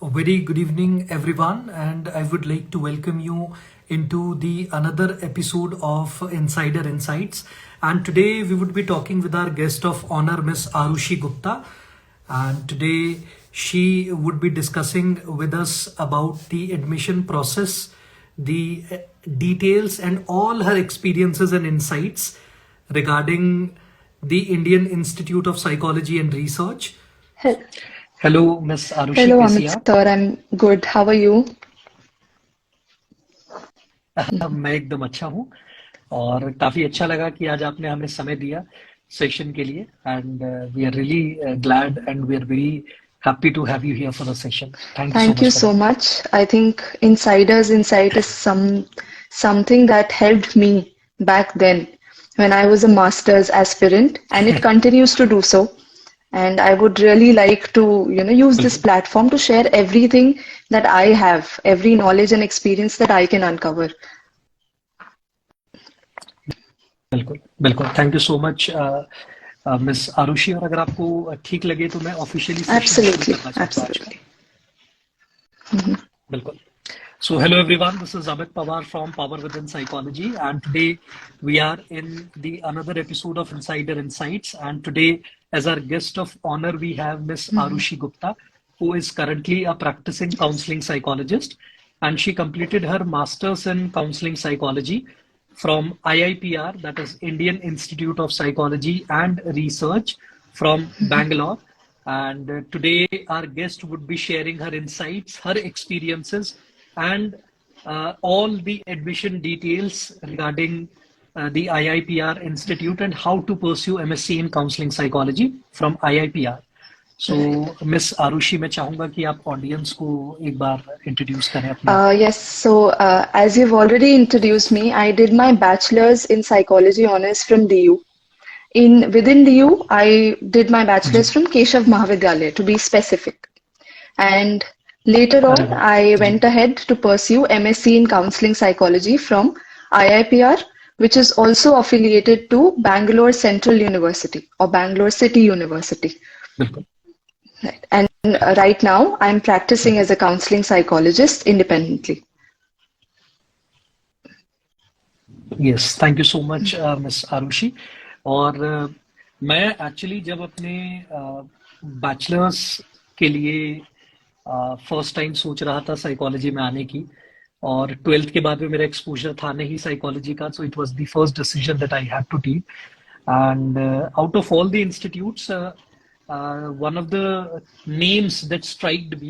A very good evening, everyone, and I would like to welcome you into the another episode of Insider Insights. And today we would be talking with our guest of honor, Miss Arushi Gupta. And today she would be discussing with us about the admission process, the details, and all her experiences and insights regarding the Indian Institute of Psychology and Research. Hel- Hello, Miss Arushi, Hello, कैसी Amit हैं आप? sir. I'm good. How are you? मैं एकदम अच्छा हूँ और काफी अच्छा लगा कि आज आपने हमें समय दिया सेशन के लिए and we are really glad and we are very happy to have you here for the session. Thank you so Thank much you for so that. much. I think Insider's Insight is something that helped me back then when I was a master's aspirant, and it continues to do so. And I would really like to, use this बिल्कुल platform to share everything that I have, every knowledge and experience that I can uncover. बिल्कुल बिल्कुल thank you so much miss Aarushi और अगर आपको ठीक लगे तो मैं ऑफिशियली सेशन शुरू Absolutely, करना चाहूंगा आज का absolutely. Mhm. बिल्कुल. So, hello everyone. This is Amit Pawar from Power Within Psychology, and today we are in the another episode of Insider Insights. And today, as our guest of honor, we have Miss Arushi Gupta, who is currently a practicing counseling psychologist, and she completed her master's in counseling psychology from IIPR, that is Indian Institute of Psychology and Research from Bangalore. And today, our guest would be sharing her insights, her experiences, and all the admission details regarding the IIPR Institute and how to pursue MSc in Counseling Psychology from IIPR. Right. So, Miss Arushi, मैं चाहूंगा कि आप audience को एक बार introduce करें अपने आप को. Yes, so as you've already introduced me, I did my bachelor's in psychology honors from DU. Within DU, I did my जी. bachelor's from Keshav Mahavidyalaya to be specific. And later अरे on, वाह. I जी. went ahead to pursue MSc in counseling psychology from IIPR, which is also affiliated to Bangalore Central University or Bangalore City University. बिल्कुल Right. And right now, I'm practicing as a counseling psychologist independently. Yes thank you so much miss Aarushi और मैं actually जब अपने bachelors के लिए first time सोच रहा था साइकोलॉजी में आने की और ट्वेल्थ के बाद में मेरा एक्सपोजर था नहीं साइकोलॉजी का so it was the first decision that I had to take and out of all the institutes one of the names that struck me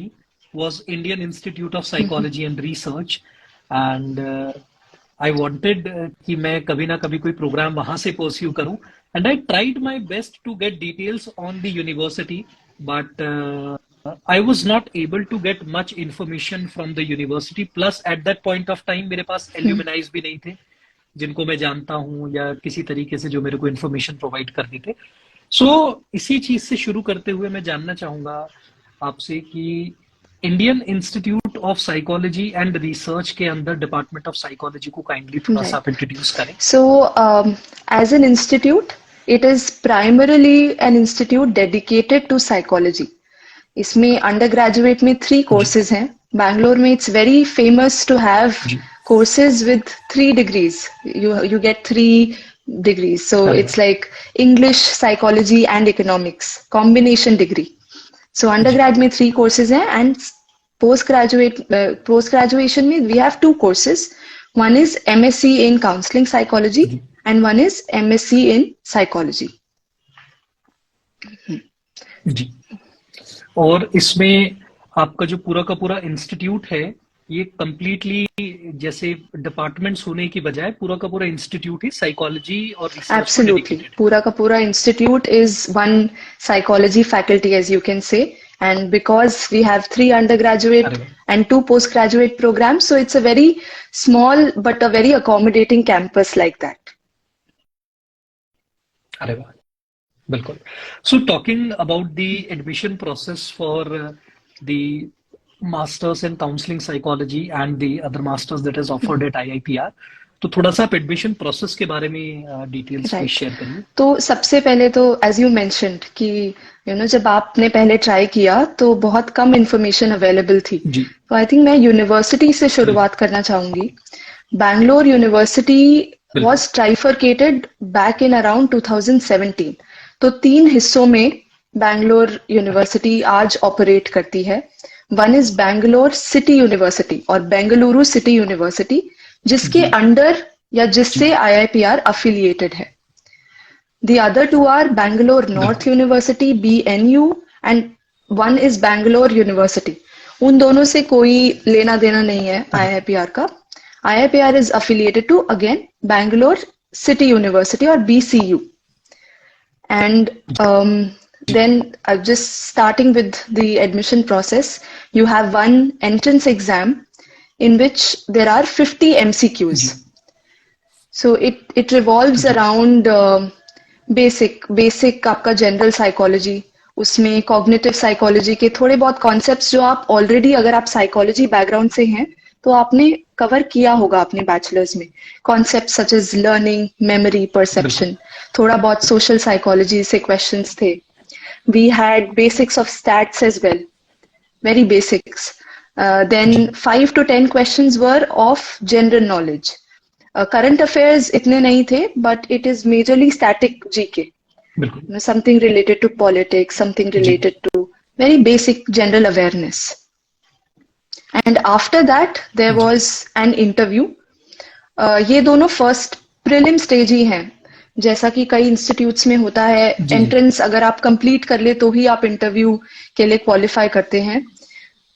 was Indian Institute of Psychology and Research, and I wanted कि मैं कभी ना कभी कोई programme वहां से pursue करूं and I tried my best to get details on the university but I was not able to get much information from the university plus at that point of time मेरे पास alumni भी नहीं थे जिनको मैं जानता हूं या किसी तरीके से जो मेरे को इन्फॉर्मेशन प्रोवाइड कर देते सो इसी चीज से शुरू करते हुए मैं जानना चाहूंगा आपसे कि Indian institute of psychology and research के अंदर डिपार्टमेंट ऑफ साइकोलॉजी को काइंडली थोड़ा सा Right. आप इंट्रोड्यूस करें. So, as an institute, it is primarily an institute dedicated to psychology. इसमें undergraduate में 3 जी courses हैं. Bangalore में it's very famous to have ji courses with 3 degrees. You get 3 degrees. So अरे it's like English, psychology, and economics combination degree. So ji undergrad में 3 courses हैं and post graduation में we have 2 courses. One is MSc in counseling psychology ji and one is MSc in psychology. जी और इसमें आपका जो पूरा का पूरा इंस्टीट्यूट है ये कंप्लीटली जैसे डिपार्टमेंट्स होने की बजाय पूरा का पूरा इंस्टीट्यूट ही साइकोलॉजी और रिसर्च को Absolutely. डेडिकेटेड है. Pura Kapura Institute is one psychology faculty, as you can say. And because we have 3 अरे undergraduate वाह. and 2 postgraduate programs, so it's a very small but a very accommodating campus like that. अरे वाह. बिल्कुल. So talking about the admission process for the masters in counseling psychology and the other masters that is offered at IIPR. तो थोड़ा सा आप admission process के बारे में डिटेल्स प्लीज राइट। शेयर करिए। तो सबसे पहले तो एज यू मेंशन्ड कि जब आपने पहले ट्राई किया तो बहुत कम इंफॉर्मेशन अवेलेबल थी, जी तो आई थिंक मैं यूनिवर्सिटी से बिल्कुल शुरुआत करना चाहूंगी। बैंगलोर यूनिवर्सिटी बिल्कुल। was trifurcated back in around 2017। तो 3 हिस्सों में बैंगलोर अच्छा यूनिवर्सिटी आज ऑपरेट करती है। One is Bangalore city university और बेंगलुरु सिटी यूनिवर्सिटी, जिसके जी अंडर या जी जिससे आईआईपीआर अफिलिएटेड है। The other two are Bangalore North बिल्कुल University (BNU) and one is Bangalore University। उन दोनों से कोई लेना देना नहीं है जी आईआईपीआर का। आईआईपीआर is affiliated to again Bangalore City University or BCU। And जी then just starting with the admission process, you have one entrance exam in which there are 50 जी MCQs। So it revolves जी around बेसिक आपका general psychology, उसमें cognitive psychology के थोड़े बहुत concepts जो आप ऑलरेडी, अगर आप साइकोलॉजी बैकग्राउंड से हैं तो आपने कवर किया होगा अपने बैचलर्स में। Concept such as learning, memory, बिल्कुल परसेप्शन, थोड़ा बहुत सोशल साइकोलॉजी से क्वेश्चंस थे। We had basics of stats as well, very basics. Then जी 5 to 10 questions were of general knowledge. Current affairs इतने नहीं थे, but it is majorly static GK. बिल्कुल Something related to politics, something ji related to very basic general awareness. And after that, there ji was an interview. ये दोनों first prelim stage ही हैं। जैसा कि कई इंस्टीट्यूट्स में होता है, जी जी एंट्रेंस अगर आप कंप्लीट कर ले तो ही आप इंटरव्यू के लिए क्वालिफाई करते हैं।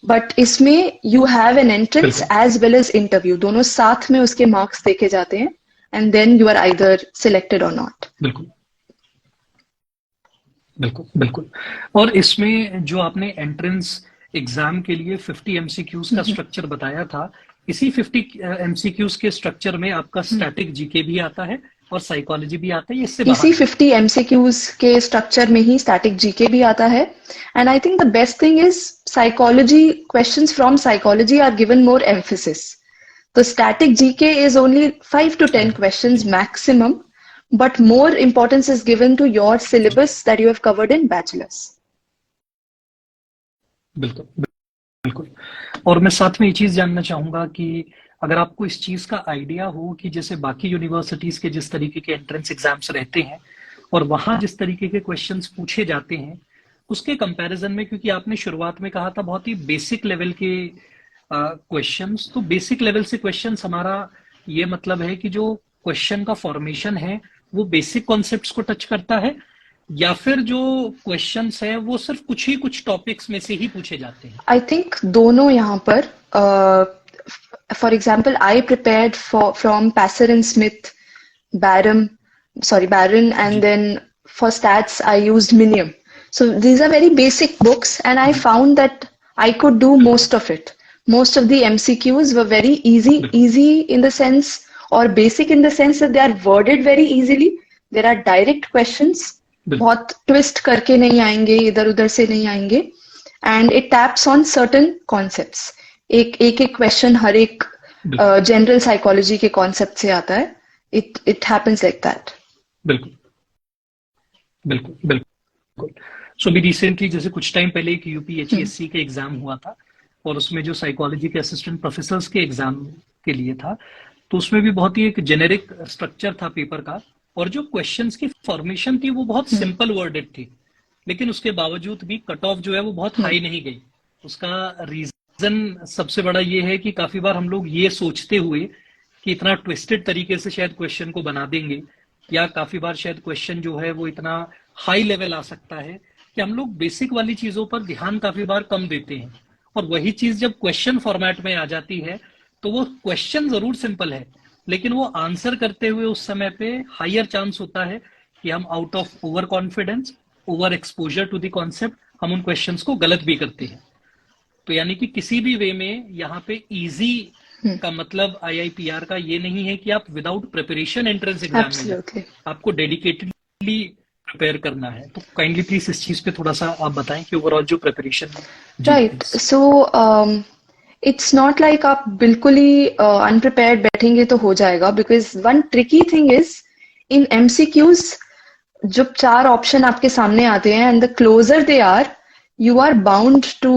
बट इसमें यू हैव एन एंट्रेंस बिल्कुल एज वेल एज इंटरव्यू, दोनों साथ में उसके मार्क्स देखे जाते हैं and then you are either selected और नॉट। बिल्कुल बिल्कुल बिल्कुल। और इसमें जो आपने एंट्रेंस एग्जाम के लिए 50 एमसीक्यूज का स्ट्रक्चर बताया था, इसी 50 एमसीक्यूज के स्ट्रक्चर में आपका स्टैटिक जीके भी आता है और साइकोलॉजी भी आता है, ये इससे इसी बाहर है। 50 एमसीक्यूज के स्ट्रक्चर में ही स्टैटिक जीके भी आता है। And I think the best thing is psychology questions from psychology are given more emphasis. तो static GK is only 5 to 10 questions maximum, but more importance is given to your syllabus that you have covered in bachelor's। बिल्कुल बिल्कुल। और मैं साथ में ये चीज जानना चाहूंगा कि अगर आपको इस चीज का आइडिया हो कि जैसे बाकी यूनिवर्सिटीज के जिस तरीके के एंट्रेंस एग्जाम्स रहते हैं और वहां जिस तरीके के क्वेश्चंस पूछे जाते हैं, उसके कंपैरिजन में, क्योंकि आपने शुरुआत में कहा था बहुत ही बेसिक लेवल के क्वेश्चंस, तो बेसिक लेवल से क्वेश्चंस हमारा ये मतलब है कि जो क्वेश्चन का फॉर्मेशन है वो बेसिक कॉन्सेप्ट्स को टच करता है, या फिर जो क्वेश्चंस है वो सिर्फ कुछ टॉपिक्स में से ही पूछे जाते हैं? आई थिंक दोनों यहाँ पर, for example I prepared from Passer and Smith, Barron, and जी then for stats I used Minium। So these are very basic books and I जी found that I could do बिल्कुल most of it। Most of the MCQs were very बिल्कुल easy in the sense, or basic in the sense that they are worded very easily। There are direct questions, बिल्कुल बहुत twist करके नहीं आएंगे, इधर उधर से नहीं आएंगे। And it taps on certain concepts। एक क्वेश्चन हर एक बिल्कुल जनरल साइकोलॉजी के कॉन्सेप्ट से आता है। It happens like that। बिल्कुल बिल्कुल बिल्कुल। सो अभी रिसेंटली जैसे कुछ टाइम पहले एक यूपीएचएससी का एग्जाम हुआ था और उसमें जो साइकोलॉजी के असिस्टेंट प्रोफेसर्स के एग्जाम के लिए था, तो उसमें भी बहुत ही एक जेनेरिक स्ट्रक्चर था पेपर का, और जो क्वेश्चंस की फॉर्मेशन थी वो बहुत सिंपल वर्डेड थी, लेकिन उसके बावजूद भी कट ऑफ जो है वो बहुत हाई नहीं गई। उसका रीजन सबसे बड़ा ये है कि काफी बार हम लोग ये सोचते हुए कि इतना ट्विस्टेड तरीके से शायद क्वेश्चन को बना देंगे, या काफी बार शायद क्वेश्चन जो है वो इतना हाई लेवल आ सकता है कि हम लोग बेसिक वाली चीजों पर ध्यान काफी बार कम देते हैं, और वही चीज जब क्वेश्चन फॉर्मेट में आ जाती है तो वो क्वेश्चन जरूर सिंपल है, लेकिन वो आंसर करते हुए उस समय पे हायर चांस होता है कि हम out of overconfidence, overexposure to the concept, हम उन क्वेश्चंस को गलत भी करते हैं। तो यानी कि किसी भी वे में यहाँ पे इजी का मतलब आईआईपीआर का ये नहीं है कि आप विदाउट प्रिपरेशन एंट्रेंस एग्जाम में जाए, Absolutely। आपको डेडिकेटेडली प्रिपेयर करना है। तो काइंडली प्लीज इस चीज पे थोड़ा सा आप बताएं कि ओवरऑल जो प्रिपरेशन। जी Right। Please. So it's not like आप बिल्कुल ही unprepared बैठेंगे तो हो जाएगा, because one tricky thing is in MCQs जब 4 ऑप्शन आपके सामने आते हैं and the closer they are, you are bound to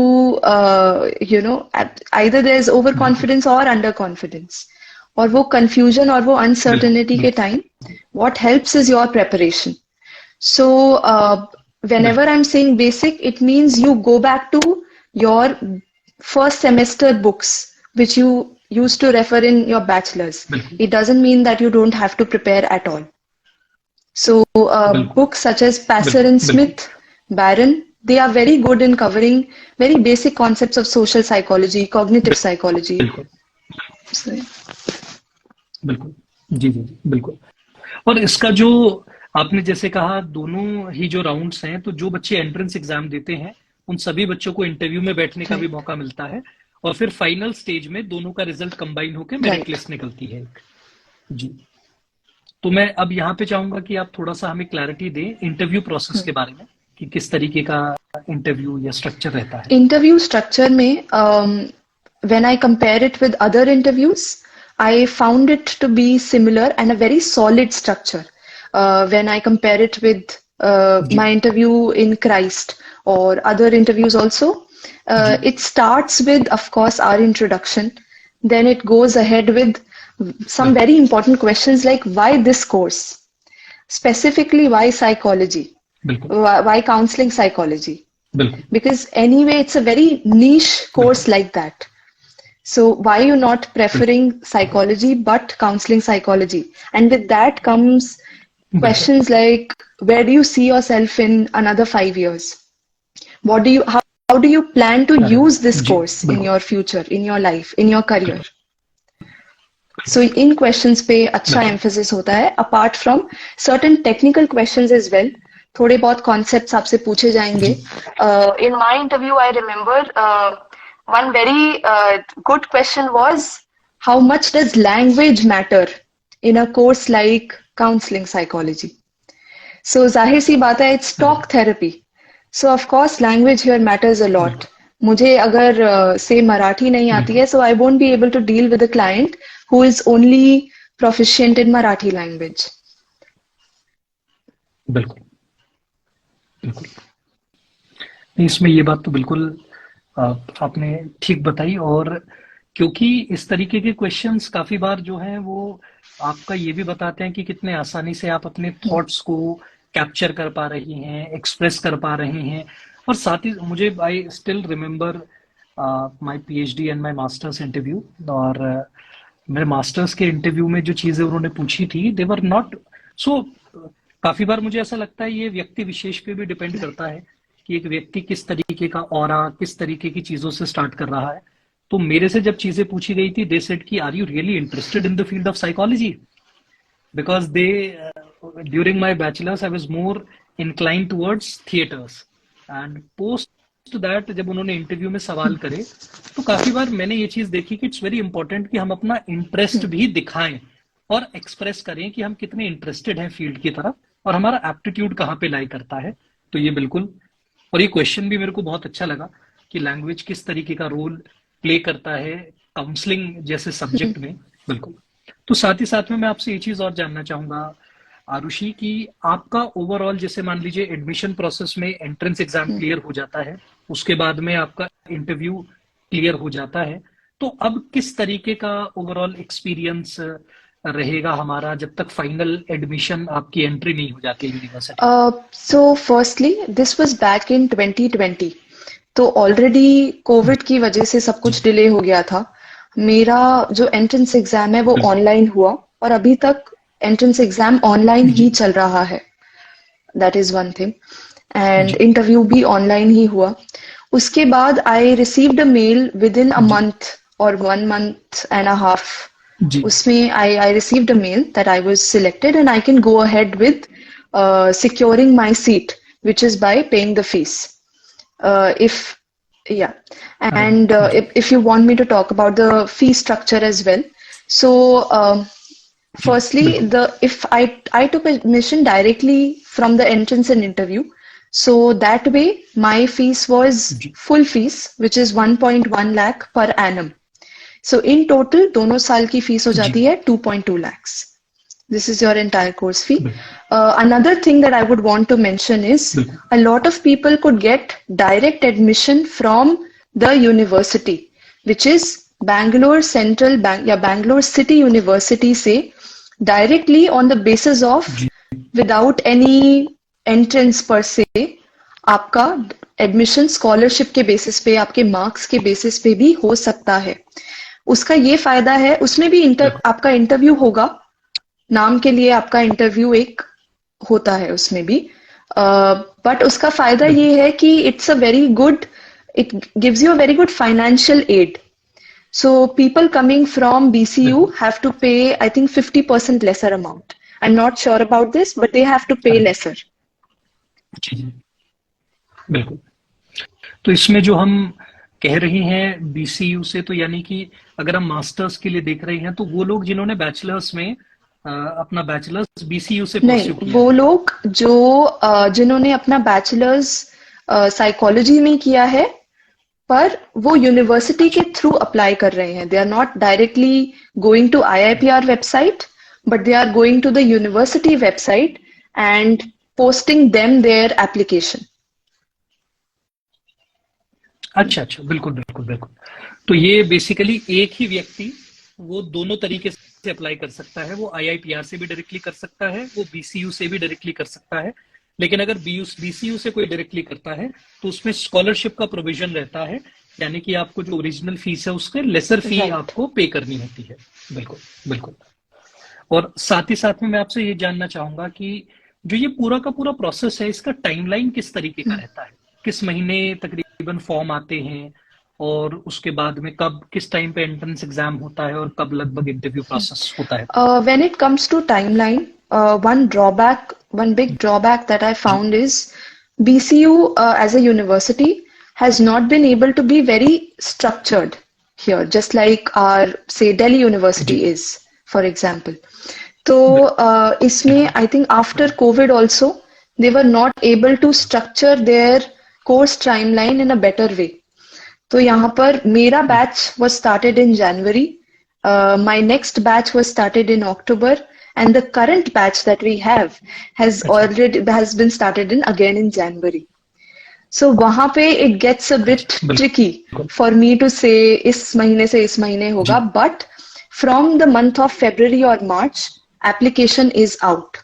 either there's overconfidence or underconfidence. और वो confusion और वो uncertainty के time, what helps is your preparation. So whenever I'm saying basic, it means you go back to your first semester books which you used to refer in your bachelor's. It doesn't mean that you don't have to prepare at all. So books such as Passer and Smith, Barron, they are very good in covering very basic concepts of social psychology, cognitive psychology. बिल्कुल जी जी जी बिल्कुल। और इसका जो आपने जैसे कहा दोनों ही जो राउंड्स हैं, तो जो बच्चे एंट्रेंस एग्जाम देते हैं उन सभी बच्चों को इंटरव्यू में बैठने का भी मौका मिलता है, और फिर फाइनल स्टेज में दोनों का रिजल्ट कंबाइन होकर मेरिट लिस्ट निकलती है जी। तो मैं अब यहाँ पे चाहूंगा कि आप थोड़ा सा हमें क्लैरिटी दें इंटरव्यू प्रोसेस के बारे में, कि किस तरीके का इंटरव्यू या स्ट्रक्चर रहता है। इंटरव्यू स्ट्रक्चर में when I compare it with other interviews, I found it to be similar and a very solid structure. When I compare it with my interview in Christ or other interviews also, it starts with, of course, our introduction. Then it goes ahead with some very important questions like why this course? Specifically, why psychology? Why counseling psychology? Because anyway, it's a very niche course like that. So why you're not preferring psychology but counseling psychology? And with that comes questions like, where do you see yourself in another 5 years? How do you plan to use this course in your future, in your life, in your career? So in questions पे अच्छा emphasis होता है, apart from certain technical questions as well. थोड़े बहुत concepts आपसे पूछे जाएंगे. In my interview, I remember one very good question was, how much does language matter in a course like counseling psychology? So zahir si baat hai, it's talk therapy. So of course language here matters a lot. मुझे अगर say Marathi नहीं आती है, so I won't be able to deal with a client who is only proficient in Marathi language. बिल्कुल बिल्कुल नहीं, इसमें ये बात तो बिल्कुल आपने ठीक बताई। और क्योंकि इस तरीके के क्वेश्चंस काफी बार जो हैं वो आपका ये भी बताते हैं कि कितने आसानी से आप अपने थॉट्स को कैप्चर कर पा रही हैं, एक्सप्रेस कर पा रहे हैं। और साथ ही मुझे I still remember my PhD and my masters interview, और मेरे मास्टर्स के इंटरव्यू में जो चीजें उन्होंने पूछी थी दे वर नॉट सो, काफी बार मुझे ऐसा लगता है ये व्यक्ति विशेष पे भी डिपेंड करता है कि एक व्यक्ति किस तरीके का ऑरा, किस तरीके की चीजों से स्टार्ट कर रहा है। तो मेरे से जब चीजें पूछी गई थी, दे सेड कि are you really interested in the field of psychology, because they during my bachelors I was more inclined towards theatres, and post that जब उन्होंने इंटरव्यू में सवाल करे तो काफी बार मैंने ये चीज देखी कि इट्स वेरी इंपॉर्टेंट कि हम अपना इंटरेस्ट भी दिखाएं और एक्सप्रेस करें कि हम कितने इंटरेस्टेड हैं फील्ड की तरफ और हमारा एप्टीट्यूड कहाँ पे लाई करता है। तो ये बिल्कुल, और ये क्वेश्चन भी मेरे को बहुत अच्छा लगा कि लैंग्वेज किस तरीके का रोल प्ले करता है काउंसलिंग जैसे सब्जेक्ट में। बिल्कुल। तो साथ ही साथ में मैं आपसे ये चीज और जानना चाहूंगा आरुषि कि आपका ओवरऑल, जैसे मान लीजिए एडमिशन प्रोसेस में एंट्रेंस एग्जाम क्लियर हो जाता है, उसके बाद में आपका इंटरव्यू क्लियर हो जाता है, तो अब किस तरीके का ओवरऑल एक्सपीरियंस रहेगा हमारा जब तक फाइनल एडमिशन आपकी एंट्री नहीं हो जाती university? So firstly this was back in 2020, तो ऑलरेडी कोविड की वजह से सब कुछ डिले हो गया था। मेरा जो एंट्रेंस एग्जाम है वो ऑनलाइन हुआ और अभी तक एंट्रेंस एग्जाम ऑनलाइन ही चल रहा है, that is one thing, and interview भी ऑनलाइन ही हुआ। उसके बाद I received a mail with in a month और 1 month and a half, उसमें I received a mail that I was selected and I can go ahead with securing my seat, which is by paying the fees. If you want me to talk about the fee structure as well, so firstly, if I took admission directly from the entrance and interview, so that way my fees was full fees, which is 1.1 lakh per annum. So in total दोनों साल की fees हो जी जाती है 2.2 lakhs. This is your entire course fee. बिल्कुल Another thing that I would want to mention is बिल्कुल a lot of people could get direct admission from the university, which is Bangalore Central Bank या Bangalore City University से directly on the basis of जी without any entrance per se आपका admission scholarship के basis पे आपके marks के basis पे भी हो सकता है. उसका ये फायदा है, उसमें भी बिल्कुल आपका इंटरव्यू होगा, नाम के लिए आपका इंटरव्यू एक होता है उसमें भी, बट उसका फायदा बिल्कुल ये है कि it's a very good, it gives you a very good financial aid. So people coming from BCU बिल्कुल have to pay, I think, 50% lesser amount. I'm not sure about this, but they have to pay अरे lesser. जी जी बिल्कुल. तो इसमें जो हम कह रही हैं बीसीयू से, तो यानी कि अगर हम मास्टर्स के लिए देख रहे हैं तो वो लोग जिन्होंने बैचलर्स में अपना बैचलर्स बीसीयू से नहीं, परस्यू किया वो है. लोग जो जिन्होंने अपना बैचलर्स साइकोलॉजी में किया है, पर वो यूनिवर्सिटी के अच्छा थ्रू अप्लाई कर रहे हैं. They are not directly going to IIPR website, but they are going to the university website and posting them their application. अच्छा अच्छा बिल्कुल बिल्कुल बिल्कुल. तो ये बेसिकली एक ही व्यक्ति वो दोनों तरीके से अप्लाई कर सकता है. वो आईआईपीआर से भी डायरेक्टली कर सकता है, वो बीसीयू से भी डायरेक्टली कर सकता है. लेकिन अगर बीसीयू से कोई डायरेक्टली करता है तो उसमें स्कॉलरशिप का प्रोविजन रहता है, यानी कि आपको जो ओरिजिनल फीस है उसके लेसर फी राइट. आपको पे करनी होती है. बिल्कुल बिल्कुल. और साथ ही साथ में मैं आपसे ये जानना चाहूंगा कि जो ये पूरा का पूरा प्रोसेस है, इसका टाइमलाइन किस तरीके का रहता है, किस महीने तकरीबन फॉर्म आते हैं, और उसके बाद में कब किस टाइम पे एंट्रेंस एग्जाम होता है, और कब लगभग इंटरव्यू प्रोसेस होता है. When it comes to timeline, one big drawback that I जी found is BCU as a university has not been able to be very structured here, just like our, say, Delhi ji University is, for example. So, इसमें बिल्कुल I think after COVID also, they were not able to structure their course timeline in a better way. तो यहाँ पर मेरा batch was started in January, my next batch was started in October, and the current batch that we have has been started in January. So वहाँ पे it gets a bit tricky बिल्कुल for me to say इस महीने से इस महीने होगा, जी but from the month of February or March, application is out.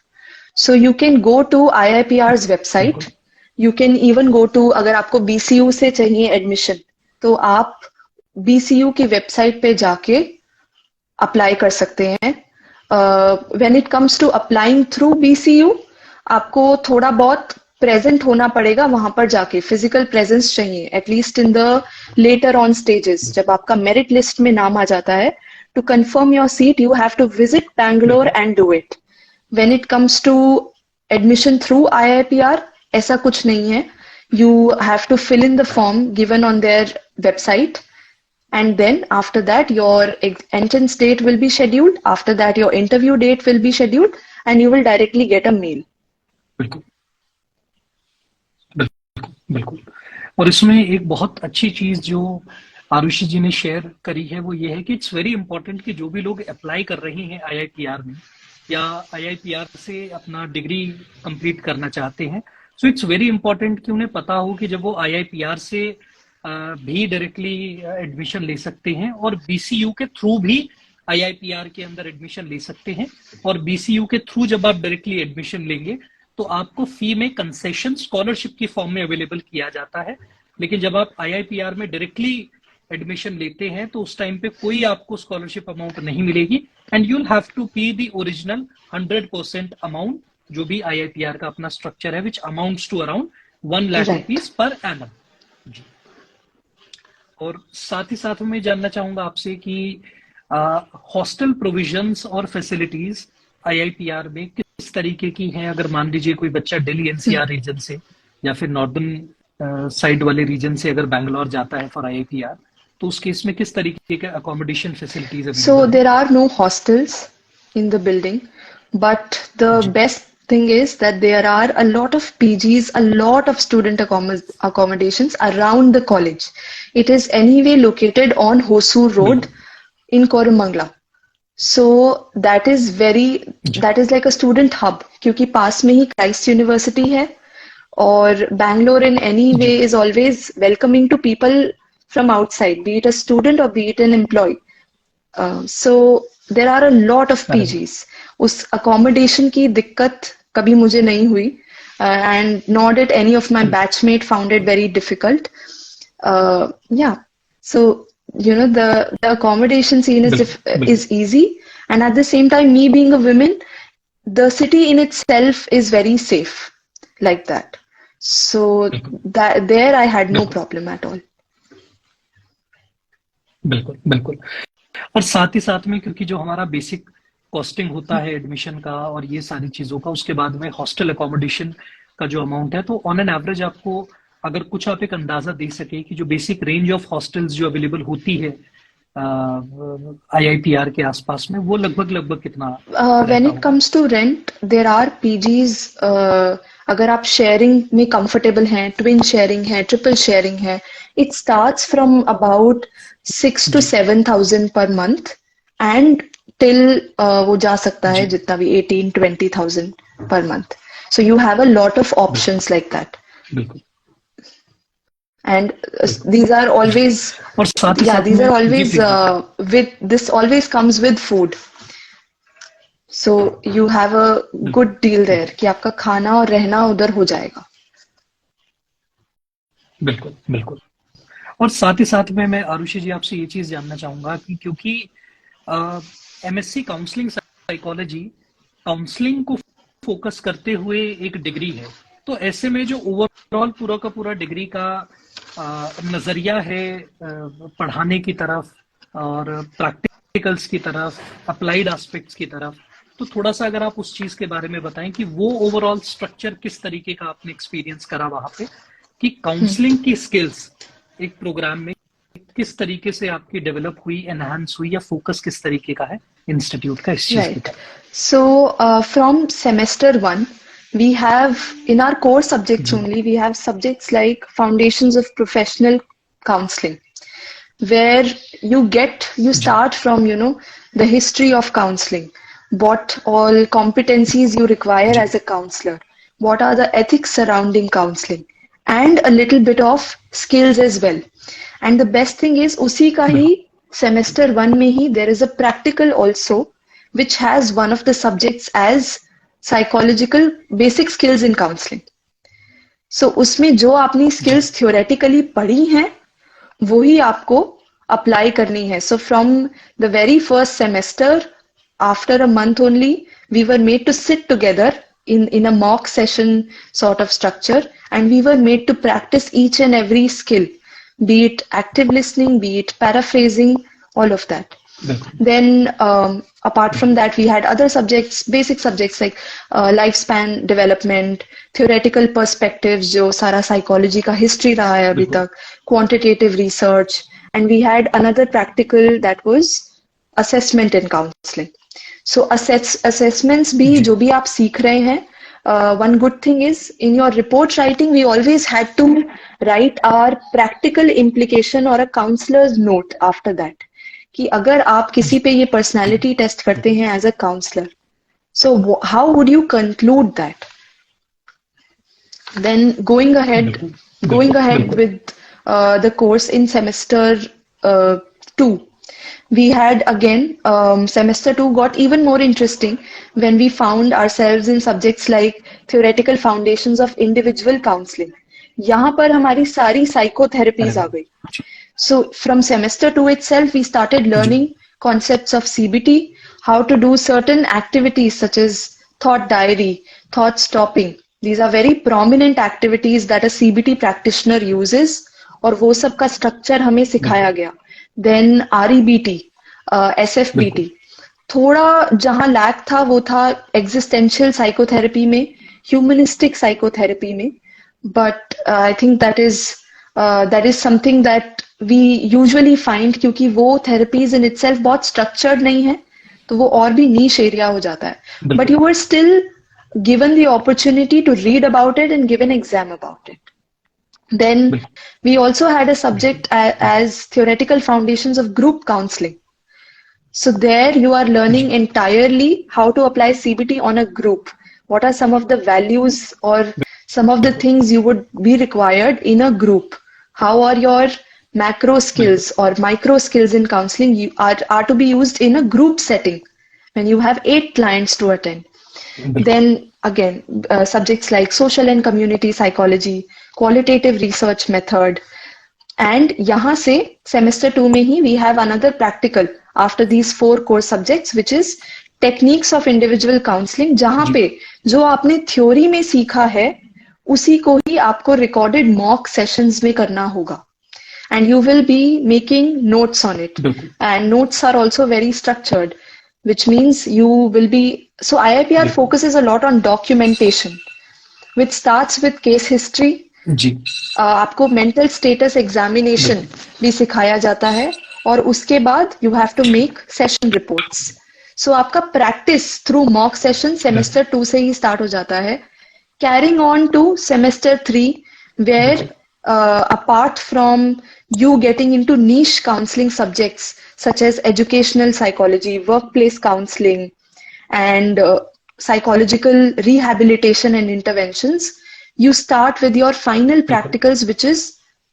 So you can go to IIPR's website. बिल्कुल You can even go to, अगर आपको BCU से चाहिए एडमिशन, तो आप BCU की वेबसाइट पे जाके अप्लाई कर सकते हैं. When it comes to applying through BCU, आपको थोड़ा बहुत प्रेजेंट होना पड़ेगा वहां पर जाके, फिजिकल प्रेजेंस चाहिए at least in the later on stages. जब आपका मेरिट लिस्ट में नाम आ जाता है, to confirm your seat you have to visit Bangalore बिल्कुल and do it. When it comes to admission through IIPR, ऐसा कुछ नहीं है. You have to fill in the form given on their website, and then after that your entrance date will be scheduled. After that your interview date will be scheduled, and you will directly get a mail. बिल्कुल बिल्कुल बिल्कुल. और इसमें एक बहुत अच्छी चीज जो आरुषि जी ने शेयर करी है वो ये है कि इट्स वेरी इंपॉर्टेंट कि जो भी लोग अप्लाई कर रहे हैं आईआईपीआर में या आईआईपीआर से अपना डिग्री कंप्लीट करना चाहते हैं, सो इट्स वेरी इंपॉर्टेंट कि उन्हें पता हो कि जब वो आईआईपीआर से भी डायरेक्टली एडमिशन ले सकते हैं, और बीसीयू के थ्रू भी आईआईपीआर के अंदर एडमिशन ले सकते हैं. और बीसीयू के थ्रू जब आप डायरेक्टली एडमिशन लेंगे तो आपको फी में कंसेशन स्कॉलरशिप की फॉर्म में अवेलेबल किया जाता है. लेकिन जब आप आईआईपीआर में डायरेक्टली एडमिशन लेते हैं तो उस टाइम पे कोई आपको स्कॉलरशिप अमाउंट नहीं मिलेगी, and you will have to pay the original 100% amount, जो भी आईआईपीआर का अपना स्ट्रक्चर है, which amounts to around 1 lakh Right. Rupees per annum. जी. और साथ ही साथ मैं जानना चाहूंगा आपसे कि हॉस्टल प्रोविजंस और फैसिलिटीज आईआईपीआर में किस तरीके की हैं. अगर मान लीजिए कोई बच्चा दिल्ली एनसीआर रीजन से या फिर नॉर्दर्न साइड वाले रीजन से अगर बैंगलोर जाता है फॉर आईआईपीआर, तो उस केस में किस तरीके के accommodation facilities So available there are no hostels in the building, but the जी best thing is that there are a lot of PGs, a lot of student accommodations around the college. It is anyway located on Hosur Road, in Koramangala. So that is like a student hub क्योंकि पास में ही Christ university है और Bangalore in any way ji is always welcoming to people from outside, be it a student or be it an employee. So there are a lot of अरे वाह, PGs. उस accommodation की दिक्कत कभी मुझे नहीं हुई and nor did any of my बिल्कुल batchmate found it very difficult. Yeah, so you know the accommodation scene बिल्कुल बिल्कुल is easy, and at the same time, me being a woman, the city in itself is very safe, like that. So बिल्कुल that there I had no बिल्कुल problem at all. बिल्कुल बिल्कुल। और साथ ही साथ में क्योंकि जो हमारा बेसिक कॉस्टिंग होता है एडमिशन का और ये सारी चीजों का, उसके बाद में हॉस्टल अकोमोडेशन का जो अमाउंट है, तो ऑन एन एवरेज आपको अगर कुछ आप एक अंदाजा दे सके कि जो बेसिक रेंज ऑफ हॉस्टल्स जो अवेलेबल होती है आईआईपीआर के आसपास में, वो लगभग लगभग कितना When रहता it होगा? comes to rent, there are PGs. अगर आप शेयरिंग में कंफर्टेबल हैं, ट्विन शेयरिंग है, ट्रिपल शेयरिंग है, it starts from about 6 to जी 7,000 per month and till वो जा सकता है जी जितना भी 18-20,000 per month. So you have a lot of बिल्कुल options like that. बिल्कुल And बिल्कुल these are always, और साथ ही yeah, साथ these में are जी always प्लीज बताइए। with this always comes with food. So you have a बिल्कुल good deal there बिल्कुल कि आपका खाना और रहना उधर हो जाएगा. बिल्कुल बिल्कुल। और साथ ही साथ में मैं आरुषि जी आपसे ये चीज जानना चाहूंगा कि क्योंकि एमएससी काउंसलिंग साइकोलॉजी काउंसलिंग को फोकस करते हुए एक डिग्री है, तो ऐसे में जो ओवरऑल पूरा का पूरा डिग्री का नजरिया है पढ़ाने की तरफ और प्रैक्टिकल्स की तरफ, अप्लाइड एस्पेक्ट्स की तरफ, तो थोड़ा सा अगर आप उस चीज के बारे में बताएं कि वो ओवरऑल स्ट्रक्चर किस तरीके का आपने एक्सपीरियंस करा वहां पे, कि काउंसलिंग की स्किल्स एक प्रोग्राम में किस तरीके से आपकी डेवलप हुई, एनहांस हुई, या फोकस किस तरीके का है इंस्टीट्यूट का इस चीज की Right. तरफ? So from semester one, we have in our core subjects ji only, we have subjects like Foundations of Professional Counseling, where you ji start from, you know, the history of counseling, what all competencies you require ji as a counselor, what are the ethics surrounding counseling, and a little bit of skills as well. And the best thing is उसी का ही बिल्कुल semester one में ही there is a practical also which has one of the subjects as psychological basic skills in counseling. So उसमें जो आपने जी skills theoretically पढ़ी हैं वो ही आपको अप्लाई करनी है. So from the very first semester, after a month only, we were made to sit together in a mock session sort of structure, and we were made to practice each and every skill, be it active listening, be it paraphrasing, all of that. बिल्कुल Then, apart from बिल्कुल that, we had other subjects, basic subjects like lifespan development, theoretical perspectives, जो सारा psychology का history रहा है अभी बिल्कुल तक, quantitative research, and we had another practical that was assessment in counseling. So assessments भी जी जो भी आप सीख रहे हैं, one good thing is in your report writing, we always had to write our practical implication or a counselor's note after that. कि अगर आप किसी जी पे ये पर्सनालिटी टेस्ट करते बिल्कुल हैं as a counsellor, so how would you conclude that. Then बिल्कुल going बिल्कुल ahead बिल्कुल with the course in semester 2, we had again semester 2 got even more interesting when we found ourselves in subjects like theoretical foundations of individual counseling. यहाँ पर हमारी सारी अरे psychotherapies आ वाह, गई. जी So from semester 2 itself, we started ji learning concepts of CBT, how to do certain activities such as thought diary, thought stopping. These are very prominent activities that a CBT practitioner uses, और वो सब का structure हमें सिखाया बिल्कुल गया. Then REBT, बिल्कुल SFBT. थोड़ा जहाँ लैक था वो था existential psychotherapy में, humanistic psychotherapy में, but I think that is something that we usually find क्योंकि वो therapies in itself बहुत structured नहीं है, तो वो और भी niche area हो जाता है. But बिल्कुल you were still given the opportunity to read about it and give an exam about it. Then बिल्कुल we also had a बिल्कुल subject बिल्कुल as theoretical foundations of group counseling. So there you are learning entirely how to apply CBT on a group. What are some of the values or some of the बिल्कुल things you would be required in a group? How are your macro बिल्कुल skills or micro skills in counseling are to be used in a group setting when you have 8 clients to attend? बिल्कुल Then again, subjects like social and community psychology, qualitative research method, and यहाँ से semester 2 में ही we have another practical after these 4 core subjects which is techniques of individual counseling, जहाँ जी पे जो आपने theory में सीखा है उसी को ही आपको recorded mock sessions में करना होगा, and you will be making notes on it, बिल्कुल and notes are also very structured, which means you will be, so IIPR बिल्कुल focuses a lot on documentation which starts with case history. जी आपको mental status examination बिल्कुल भी सिखाया जाता है और उसके बाद you have to make session reports. So आपका practice through mock session semester 2 से ही स्टार्ट हो जाता है, carrying on to semester 3 where बिल्कुल apart from you getting into niche counseling subjects such as educational psychology, workplace counseling, and psychological rehabilitation and interventions, you start with your final बिल्कुल practicals which is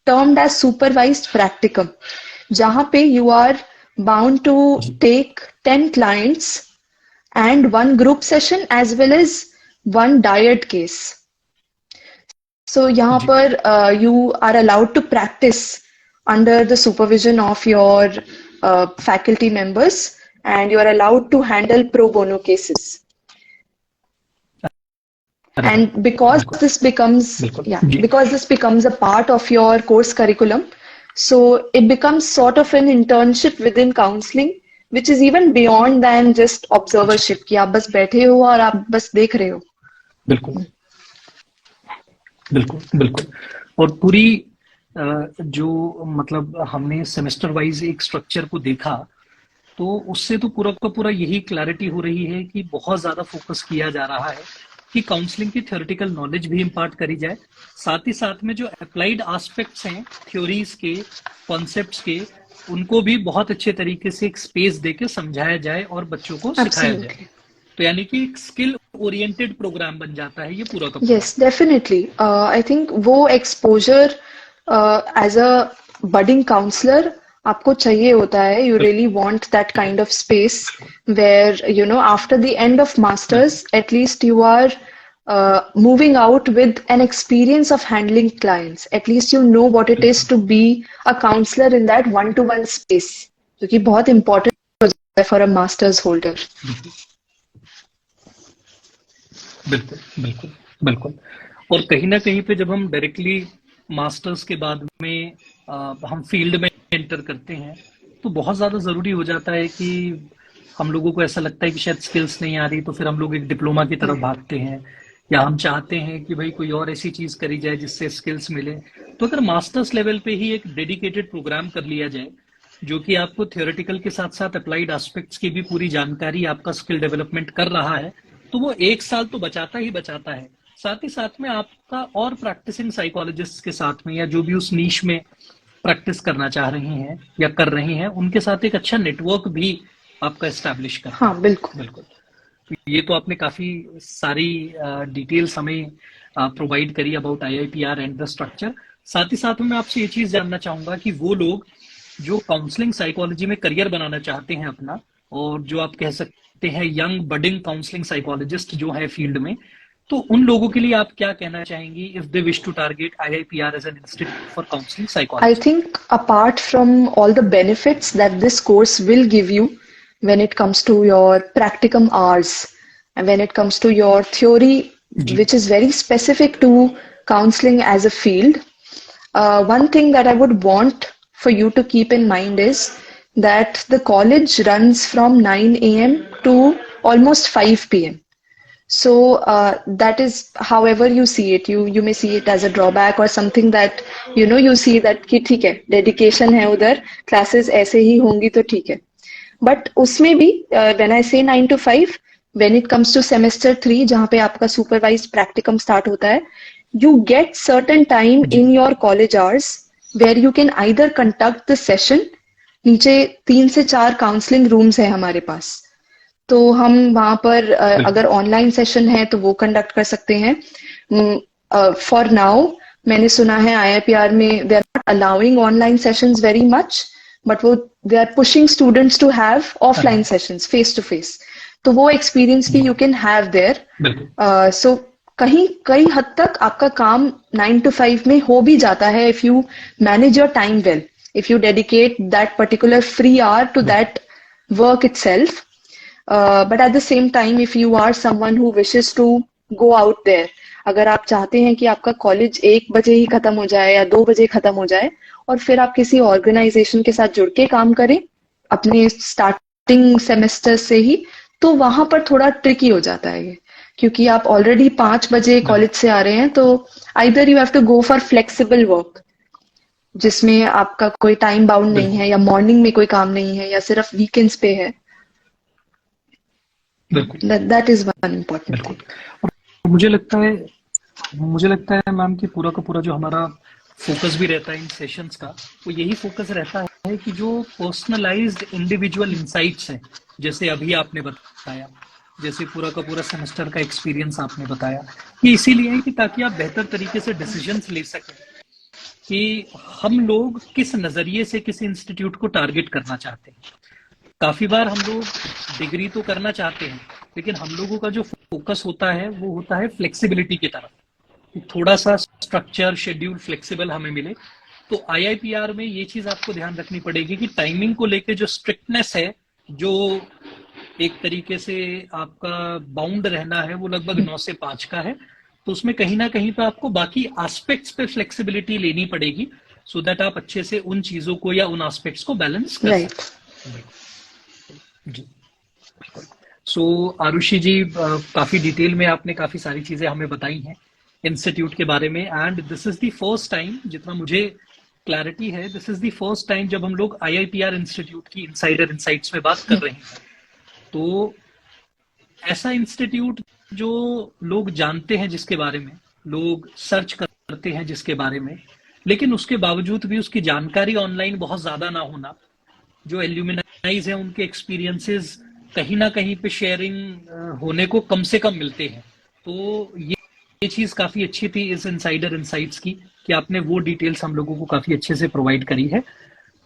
termed as supervised practicum, जहाँ पे you are bound to ji take 10 clients and one group session as well as one diet case. So यहाँ जी पर you are allowed to practice under the supervision of your faculty members, and you are allowed to handle pro bono cases. अरे वाह And because बिल्कुल this becomes, बिल्कुल yeah, ji because this becomes a part of your course curriculum, so it becomes sort of an internship within counseling, which is even beyond than just ji observership, कि आप बस बैठे हो और आप बस देख रहे हो. बिल्कुल बिल्कुल बिल्कुल और पूरी जो मतलब हमने सेमेस्टर वाइज एक स्ट्रक्चर को देखा तो उससे तो पूरा का पूरा यही क्लैरिटी हो रही है कि बहुत ज्यादा फोकस किया जा रहा है कि काउंसलिंग की थ्योरेटिकल नॉलेज भी इम्पार्ट करी जाए, साथ ही साथ में जो अप्लाइड एस्पेक्ट्स हैं थ्योरीज के कॉन्सेप्ट्स के उनको भी बहुत अच्छे तरीके से एक स्पेस देके समझाया जाए और बच्चों को सिखाया जाए. Absolutely. तो यानी कि एक स्किल ओरिएंटेड प्रोग्राम बन जाता है ये पूरा का पूरा. Yes, definitely. I think वो exposure as a budding counselor आपको चाहिए होता है. You really want that kind of space where, you know, after the end of masters, at least you are moving out with an experience of handling clients. At least you know what it is to be a counselor in that one-to-one space, जो कि बहुत important हो जाता है for a master's holder. बिल्कुल बिल्कुल बिल्कुल और कहीं ना कहीं पे जब हम डायरेक्टली मास्टर्स के बाद में हम फील्ड में एंटर करते हैं तो बहुत ज़्यादा ज़रूरी हो जाता है कि हम लोगों को ऐसा लगता है कि शायद स्किल्स नहीं आ रही तो फिर हम लोग एक डिप्लोमा की तरफ भागते हैं या हम चाहते हैं कि भाई कोई और ऐसी चीज़ करी जाए जिससे स्किल्स मिले. तो अगर मास्टर्स लेवल पे ही एक डेडिकेटेड प्रोग्राम कर लिया जाए जो कि आपको थियोरेटिकल के साथ साथ अप्लाइड एस्पेक्ट्स की भी पूरी जानकारी आपका स्किल डेवलपमेंट कर रहा है तो वो 1 साल तो बचाता ही बचाता है, साथ ही साथ में आपका और प्रैक्टिसिंग साइकोलॉजिस्ट के साथ में या जो भी उस नीश में प्रैक्टिस करना चाह रही हैं या कर रही हैं उनके साथ एक अच्छा नेटवर्क भी आपका एस्टैब्लिश करता हाँ है. बिल्कुल. बिल्कुल. तो ये तो आपने काफी सारी डिटेल्स हमें प्रोवाइड करी अबाउट आईआईपीआर एंड द स्ट्रक्चर. साथ ही साथ में मैं आपसे ये चीज जानना चाहूंगा कि वो लोग जो काउंसलिंग साइकोलॉजी में करियर बनाना चाहते हैं अपना और जो आप कह सकते हैं यंग बडिंग काउंसलिंग साइकोलॉजिस्ट जो है फील्ड में, तो उन लोगों के लिए आप क्या कहना चाहेंगी if they wish to target IIPR as an institute for counselling I psychology. think apart from all the benefits that this course will give you when it comes to your practicum hours and when it comes to your theory, जी which is very specific to counseling as a field, one thing that I would want for you to keep in mind is that the college runs from 9 a.m. to almost 5 p.m. So that is however you see it. You may see it as a drawback or something that you see that कि ठीक है dedication है उधर, classes ऐसे ही होंगी तो ठीक है. But उसमें भी when I say 9 to 5, when it comes to semester 3 जहाँ पे आपका supervised practicum start होता है, you get certain time ji in your college hours where you can either conduct the session नीचे 3 से 4 काउंसलिंग रूम्स है हमारे पास, तो हम वहां पर अगर ऑनलाइन सेशन है तो वो कंडक्ट कर सकते हैं। फॉर नाउ मैंने सुना है आईआईपीआर में they are not allowing online sessions very much, but वो they are pushing students to have offline sessions face to face, तो वो एक्सपीरियंस भी you can have there. So कहीं कई हद तक आपका काम 9 to 5 में हो भी जाता है if you manage your time well, if you dedicate that particular free hour to that work itself. But at the same time, if you are someone who wishes to go out there, अगर आप चाहते हैं कि आपका college 1 बजे ही खत्म हो जाए या 2 बजे खत्म हो जाए और फिर आप किसी ऑर्गेनाइजेशन के साथ जुड़ के काम करें अपने स्टार्टिंग सेमेस्टर से ही, तो वहां पर थोड़ा ट्रिकी हो जाता है ये, क्योंकि आप ऑलरेडी 5 बजे कॉलेज से आ रहे हैं, तो either you have to go for flexible work जिसमें आपका कोई टाइम बाउंड नहीं है, या मॉर्निंग में कोई काम नहीं है, या सिर्फ वीकेंड्स पे है। That is one important thing. मुझे लगता है मैम कि पूरा का पूरा जो हमारा फोकस भी रहता है इन सेशंस का, वो यही फोकस रहता है कि जो पर्सनलाइज्ड इंडिविजुअल इंसाइट्स हैं, जैसे अभी आपने बताया, जैसे पूरा का पूरा सेमेस्टर का एक्सपीरियंस आपने बताया, ये इसीलिए है कि ताकि आप बेहतर तरीके से डिसीजंस ले सकें कि हम लोग किस नजरिए से किसी इंस्टीट्यूट को टारगेट करना चाहते हैं। काफी बार हम लोग डिग्री तो करना चाहते हैं, लेकिन हम लोगों का जो फोकस होता है वो होता है फ्लेक्सिबिलिटी की तरफ, थोड़ा सा स्ट्रक्चर शेड्यूल फ्लेक्सिबल हमें मिले। तो आईआईपीआर में ये चीज आपको ध्यान रखनी पड़ेगी कि टाइमिंग को लेके जो स्ट्रिक्टनेस है, जो एक तरीके से आपका बाउंड रहना है, वो लगभग 9 से 5 का है। तो उसमें कहीं ना कहीं पे आपको बाकी एस्पेक्ट्स पे फ्लेक्सिबिलिटी लेनी पड़ेगी, सो दैट आप अच्छे से उन चीजों को या उन एस्पेक्ट्स को बैलेंस कर सकें। जी, सो आरुषि जी, काफी डिटेल में आपने काफी सारी चीजें हमें बताई हैं इंस्टीट्यूट के बारे में, and this is the first time, जितना मुझे क्लैरिटी है, this is the first time जब हम लोग आईआईपीआर इंस्टीट्यूट की इनसाइडर इनसाइट्स में बात कर रहे हैं। तो ऐसा इंस्टीट्यूट जो लोग जानते हैं, जिसके बारे में लोग सर्च करते हैं, जिसके बारे में, लेकिन उसके बावजूद भी उसकी जानकारी ऑनलाइन बहुत ज्यादा ना होना, जो एल्यूमिनाइज है उनके एक्सपीरियंसेस कहीं ना कहीं पे शेयरिंग होने को कम से कम मिलते हैं। तो ये चीज काफी अच्छी थी इस इनसाइडर इनसाइट्स की, कि आपने वो डिटेल्स हम लोगों को काफी अच्छे से प्रोवाइड करी है।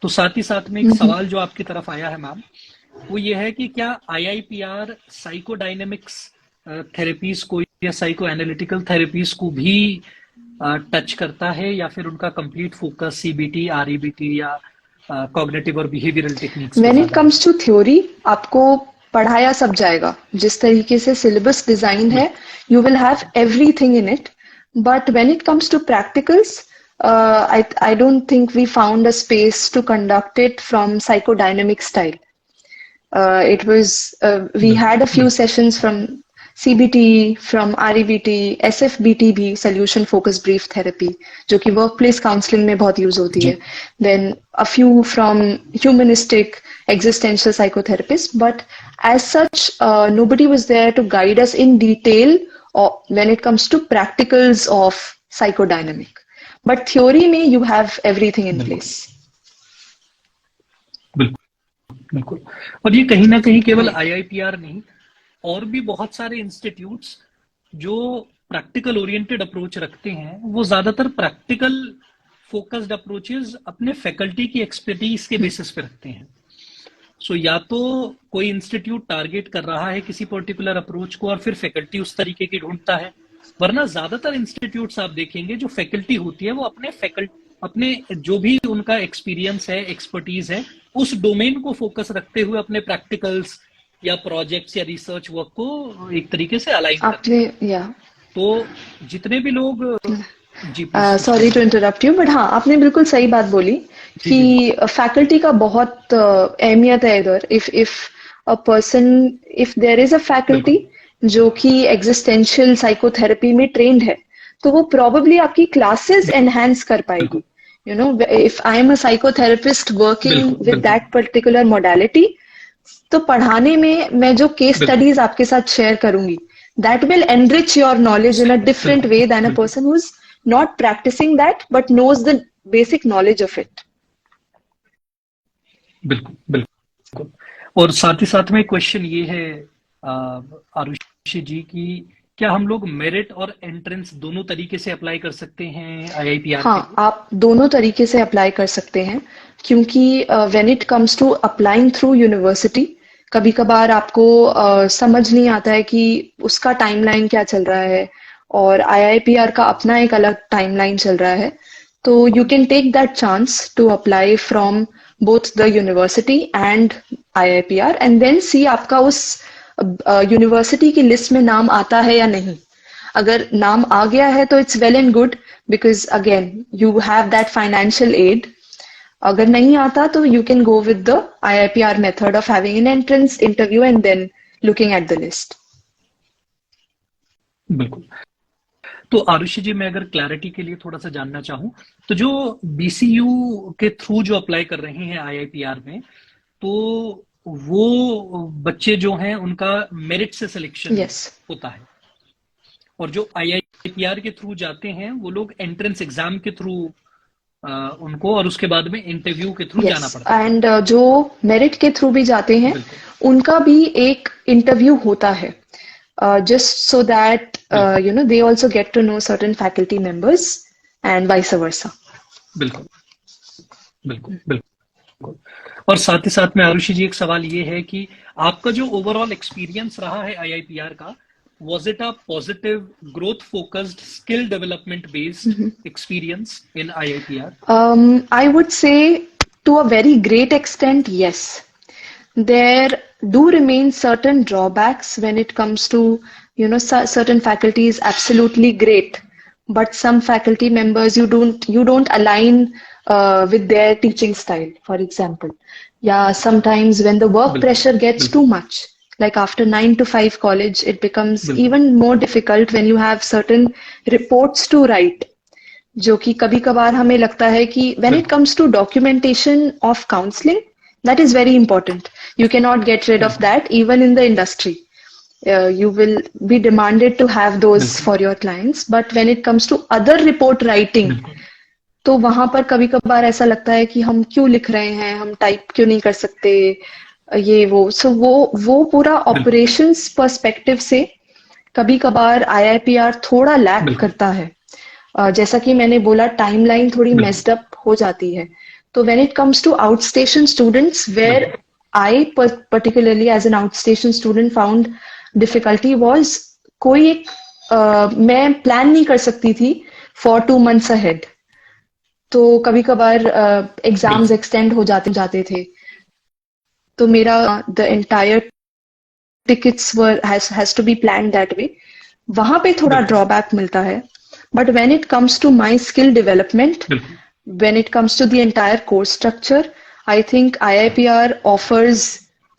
तो साथ ही साथ में एक सवाल जो आपकी तरफ आया है मैम, वो ये है कि क्या आईआईपीआर साइकोडायनेमिक्स थेरेपीज को या साइको एनालिटिकल थेरेपीज को भी टच करता है, या फिर उनका कंप्लीट फोकस सीबीटी, आरईबीटी या कॉग्निटिव और behavioural techniques? When it comes to theory, आपको पढ़ाया सब जाएगा, जिस तरीके से सिलेबस डिजाइन है, you will have everything in it, but when it comes to practicals, I don't think we found a space to conduct it from psychodynamic style. We had a few sessions from CBT, from REBT, SFBT भी, solution focused brief therapy, जो कि workplace counseling में बहुत use होती है. Then a few from humanistic existential psychotherapists, but as such, nobody was there to guide us in detail when it comes to practicals of psychodynamic. But theory में you have everything in place. बिल्कुल। और ये कहीं ना कहीं केवल आईआईपीआर नहीं, और भी बहुत सारे इंस्टीट्यूट्स जो प्रैक्टिकल ओरिएंटेड अप्रोच रखते हैं, वो ज्यादातर प्रैक्टिकल फोकस्ड अप्रोचेस अपने फैकल्टी की एक्सपर्टीज के बेसिस पे रखते हैं। सो या तो कोई इंस्टीट्यूट टारगेट कर रहा है किसी पर्टिकुलर अप्रोच को और फिर फैकल्टी उस तरीके की ढूंढता है, वरना ज्यादातर इंस्टीट्यूट्स आप देखेंगे जो फैकल्टी होती है वो अपने जो भी उनका एक्सपीरियंस है, एक्सपर्टीज है, उस डोमेन को फोकस रखते हुए अपने प्रैक्टिकल्स या प्रोजेक्ट्स या रिसर्च वर्क को एक तरीके से अलाइन करते हैं। तो जितने भी लोग, sorry to interrupt you, but हाँ, आपने बिल्कुल सही बात बोली कि फैकल्टी का बहुत अहमियत है इधर। If there is a faculty जो कि एग्जिस्टेंशियल साइकोथेरेपी में ट्रेंड है, तो वो प्रोबेबली आपकी क्लासेस एनहांस कर पाएगी। You know, if I am a psychotherapist working with that particular modality, तो पढ़ाने में मैं जो केस स्टडीज आपके साथ शेयर करूंगी, that will enrich your knowledge in a different way than a person who is not practising that but knows the basic knowledge of it. बिल्कुल बिल्कुल। और साथ ही साथ में क्वेश्चन ये है आरुषि जी की, क्या हम लोग मेरिट और एंट्रेंस दोनों तरीके से अप्लाई कर सकते हैं आईआईपीआर के हाँ, लिए? आप दोनों तरीके से अप्लाई कर सकते हैं, क्योंकि when it comes to applying through university, कभी कभार आपको समझ नहीं आता है कि उसका टाइमलाइन क्या चल रहा है, और आईआईपीआर का अपना एक अलग टाइमलाइन चल रहा है। तो you can take that chance to apply from both the university and IIPR, and then see आपका उस यूनिवर्सिटी की लिस्ट में नाम आता है या नहीं। अगर नाम आ गया है तो it's well and good, because again you have that financial aid. अगर नहीं आता तो you can go with the IIPR method of having an entrance interview and then looking at the list. बिल्कुल। तो आरुषि जी, मैं अगर क्लैरिटी के लिए थोड़ा सा जानना चाहूँ, तो जो बीसीयू के थ्रू जो अप्लाई कर रहे हैं आईआईपीआर में, तो वो बच्चे जो हैं उनका मेरिट से सिलेक्शन यस, होता है, और जो आईआईपीआर के थ्रू जाते हैं वो लोग एंट्रेंस एग्जाम के थ्रू उनको, और उसके बाद में इंटरव्यू के थ्रू यस, जाना पड़ता है। एंड जो मेरिट के थ्रू भी जाते हैं बिल्कुल उनका भी एक इंटरव्यू होता है, just so that बिल्कुल they also get to know certain faculty members and vice versa. बिल्कुल बिल्कुल बिल्कुल। और साथ ही साथ में आरुषि जी, एक सवाल ये है कि आपका जो ओवरऑल एक्सपीरियंस रहा है आईआईपीआर का, was it a positive growth focused skill development based experience in IIPR? I would say to a very great extent, yes. There do remain certain drawbacks when it comes to, certain faculty is absolutely great, but some faculty members you don't align with their teaching style, for example. Yeah, sometimes when the work बिल्कुल pressure gets too बिल्कुल much, like after 9 to 5 college, it becomes बिल्कुल even more difficult when you have certain reports to write. जो कि कभी कभार हमें लगता है कि when it बिल्कुल comes to documentation of counseling, that is very important. You cannot get rid of बिल्कुल that even in the industry. You will be demanded to have those बिल्कुल for your clients, but when it comes to other report writing, बिल्कुल तो वहां पर कभी कभार ऐसा लगता है कि हम क्यों लिख रहे हैं, हम टाइप क्यों नहीं कर सकते, ये वो सो वो पूरा बिल्कुल ऑपरेशंस पर्सपेक्टिव से कभी कभार आईआईपीआर थोड़ा लैक बिल्कुल करता है। जैसा कि मैंने बोला, टाइमलाइन थोड़ी बिल्कुल मेस्ड अप हो जाती है। तो when it comes to outstation students, where बिल्कुल I particularly as an outstation student found difficulty was, कोई एक मैं प्लान नहीं कर सकती थी फॉर 2 months अहेड। तो कभी कभार एग्जाम्स बिल्कुल एक्सटेंड हो जाते जाते थे, तो मेरा the entire tickets were has to be plan that way. वहां पे थोड़ा बिल्कुल ड्रॉबैक मिलता है, but when it comes to my skill development, बिल्कुल when it comes to the entire course structure, I think IIPR offers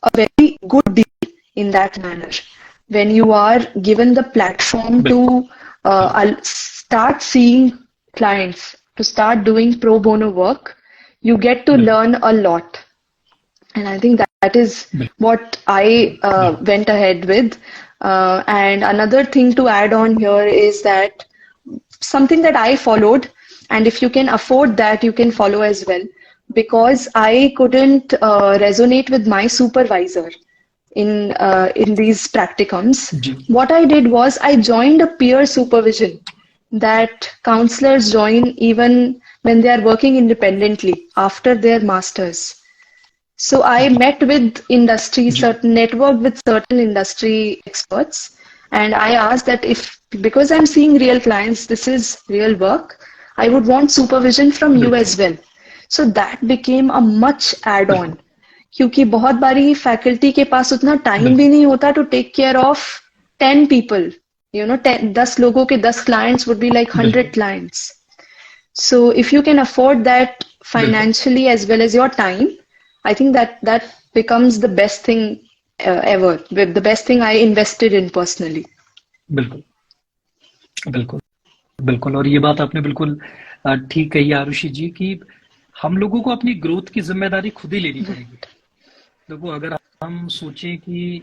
a very good deal in that manner. When you are given the platform to start seeing clients, to start doing pro bono work, you get to बिल्कुल learn a lot. And I think that is बिल्कुल what I बिल्कुल went ahead with. And another thing to add on here is that something that I followed, and if you can afford that, you can follow as well. Because I couldn't resonate with my supervisor in these practicums, ji what I did was I joined a peer supervision that counselors join even when they are working independently after their masters. So I met with industry, ji certain network with certain industry experts, and I asked that if, because I'm seeing real clients, this is real work, I would want supervision from you बिल्कुल as well. So that became a much add-on, बिल्कुल क्योंकि बहुत बारी faculty के पास उतना time भी बिल्कुल नहीं होता to take care of 10 people. 10 लोगों के 10 clients would be like बिल्कुल 100 clients. So if you can afford that बिल्कुल financially as well as your time, I think that becomes the best thing ever. The best thing I invested in personally. बिल्कुल बिल्कुल बिल्कुल। और ये बात आपने बिल्कुल ठीक कही आरुषि जी, कि हम लोगों को अपनी ग्रोथ की जिम्मेदारी खुद ही लेनी पड़ेगी। देखो, अगर हम सोचें कि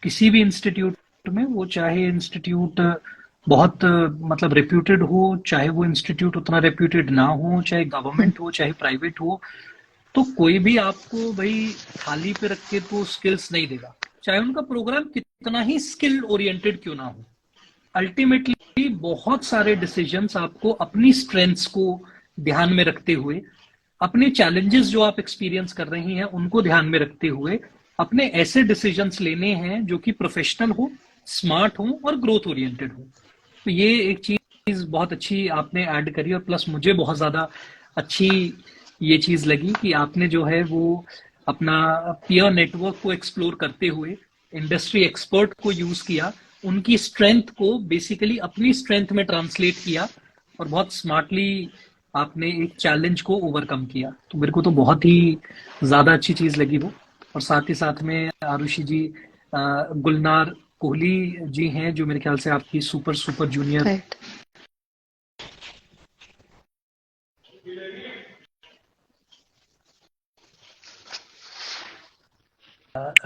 किसी भी इंस्टीट्यूट में, वो चाहे इंस्टीट्यूट बहुत मतलब रेप्यूटेड हो, चाहे वो इंस्टीट्यूट उतना रेप्यूटेड ना हो, चाहे गवर्नमेंट हो चाहे प्राइवेट हो, तो कोई भी आपको भाई थाली पे रख के तो स्किल्स नहीं देगा, चाहे उनका प्रोग्राम कितना ही स्किल ओरिएंटेड क्यों ना हो। अल्टीमेटली बहुत सारे डिसीजंस आपको अपनी स्ट्रेंथ्स को ध्यान में रखते हुए, अपने चैलेंजेस जो आप एक्सपीरियंस कर रही हैं उनको ध्यान में रखते हुए अपने ऐसे डिसीजंस लेने हैं जो कि प्रोफेशनल हो, स्मार्ट हो और ग्रोथ ओरिएंटेड हो। तो ये एक चीज बहुत अच्छी आपने ऐड करी, और प्लस मुझे बहुत ज्यादा अच्छी ये चीज लगी कि आपने जो है वो अपना पीयर नेटवर्क को एक्सप्लोर करते हुए इंडस्ट्री एक्सपर्ट को यूज किया, उनकी स्ट्रेंथ को बेसिकली अपनी स्ट्रेंथ में ट्रांसलेट किया और बहुत स्मार्टली आपने एक चैलेंज को ओवरकम किया। तो मेरे को तो बहुत ही ज्यादा अच्छी चीज लगी वो। और साथ ही साथ में आरुषि जी, गुलनार कोहली जी हैं जो मेरे ख्याल से आपकी super super junior Right.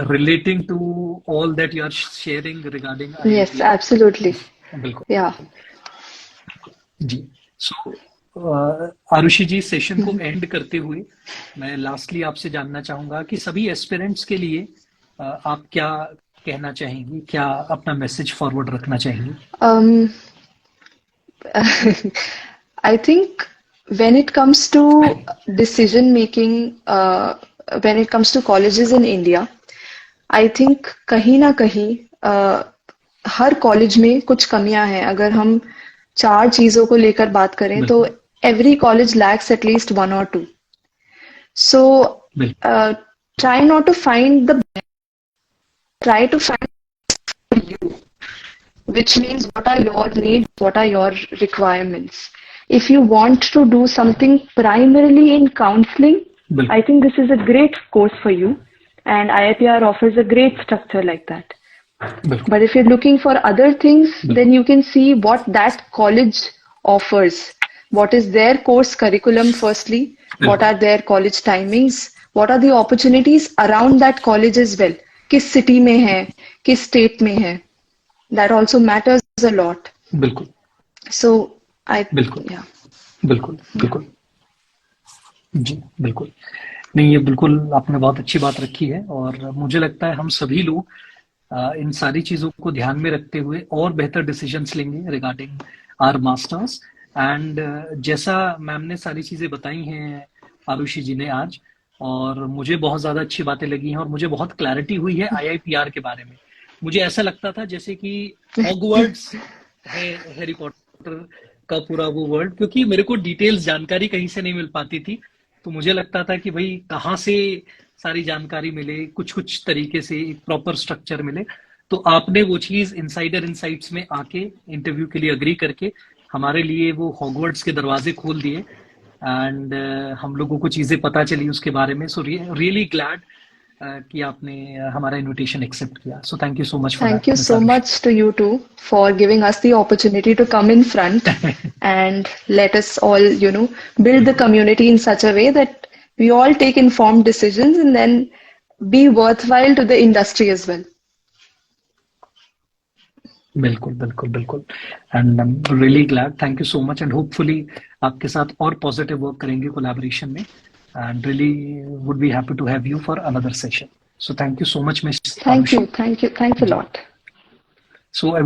relating to all that you are sharing regarding Yes, IIT। absolutely. बिल्कुल Yeah. जी। सो आरुषि जी, सेशन को एंड करते हुए मैं लास्टली आपसे जानना चाहूंगा कि सभी एस्पिरेंट्स के लिए आप क्या कहना चाहेंगी, क्या अपना मैसेज फॉरवर्ड रखना चाहेंगी? Um, I think when it comes to decision making, when it comes to colleges in India, I think कहीं ना कहीं हर कॉलेज में कुछ कमियां हैं। अगर हम 4 चीजों को लेकर बात करें तो बिल्कुल every college lacks at least 1 or 2. So बिल्कुल try not to find the try to find you, which means what are your needs, what are your requirements. If you want to do something primarily in counseling, I बिल्कुल think this is a great course for you, and IIPR offers a great structure like that. बिल्कुल But if you're looking for other things, then you can see what that college offers. What is their course curriculum, firstly? What बिल्कुल are their college timings? What are the opportunities around that college as well? किस city में है, किस state में है? That also matters a lot. बिल्कुल So बिल्कुल yeah. बिल्कुल बिल्कुल जी बिल्कुल। नहीं, ये बिल्कुल आपने बहुत अच्छी बात रखी है, और मुझे लगता है हम सभी लोग इन सारी चीजों को ध्यान में रखते हुए और बेहतर डिसीजंस लेंगे रिगार्डिंग आवर मास्टर्स। एंड जैसा मैम ने सारी चीजें बताई हैं आरुषि जी ने आज, और मुझे बहुत ज्यादा अच्छी बातें लगी हैं और मुझे बहुत क्लैरिटी हुई है आईआईपीआर के बारे में। मुझे ऐसा लगता था जैसे कि हॉगवर्ड्स है हैरी पॉटर का पूरा वो वर्ल्ड, क्योंकि मेरे को डिटेल्स जानकारी कहीं से नहीं मिल पाती थी। तो मुझे लगता था कि भाई कहाँ से सारी जानकारी मिले, कुछ कुछ तरीके से एक प्रॉपर स्ट्रक्चर मिले। तो आपने वो चीज इनसाइडर इनसाइट्स में आके इंटरव्यू के लिए अग्री करके हमारे लिए वो हॉगवर्ड्स के दरवाजे खोल दिए, एंड हम लोगों को चीजें पता चली उसके बारे में। सो रियली ग्लैड कि आपने हमारा इनविटेशन एक्सेप्ट किया। सो thank you so much for Thank you that miss so much to you too for giving us the opportunity to come in front Arushi. and let us all, build the community in such a way that we all take informed decisions and then be worthwhile to the industry as well. बिल्कुल बिल्कुल बिल्कुल। And I am really glad, thank you so much, and hopefully आपके साथ और positive work करेंगे collaboration में, and really would be happy to have you for another session. So thank you so much miss Thank Arushi. you. Thank you. Thanks a जी। lot. So I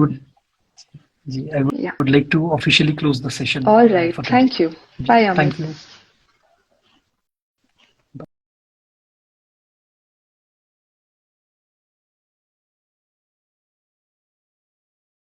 Yeah. would like to officially close the session All right. for today। Thank you. जी, Bye, Amar. Thank you.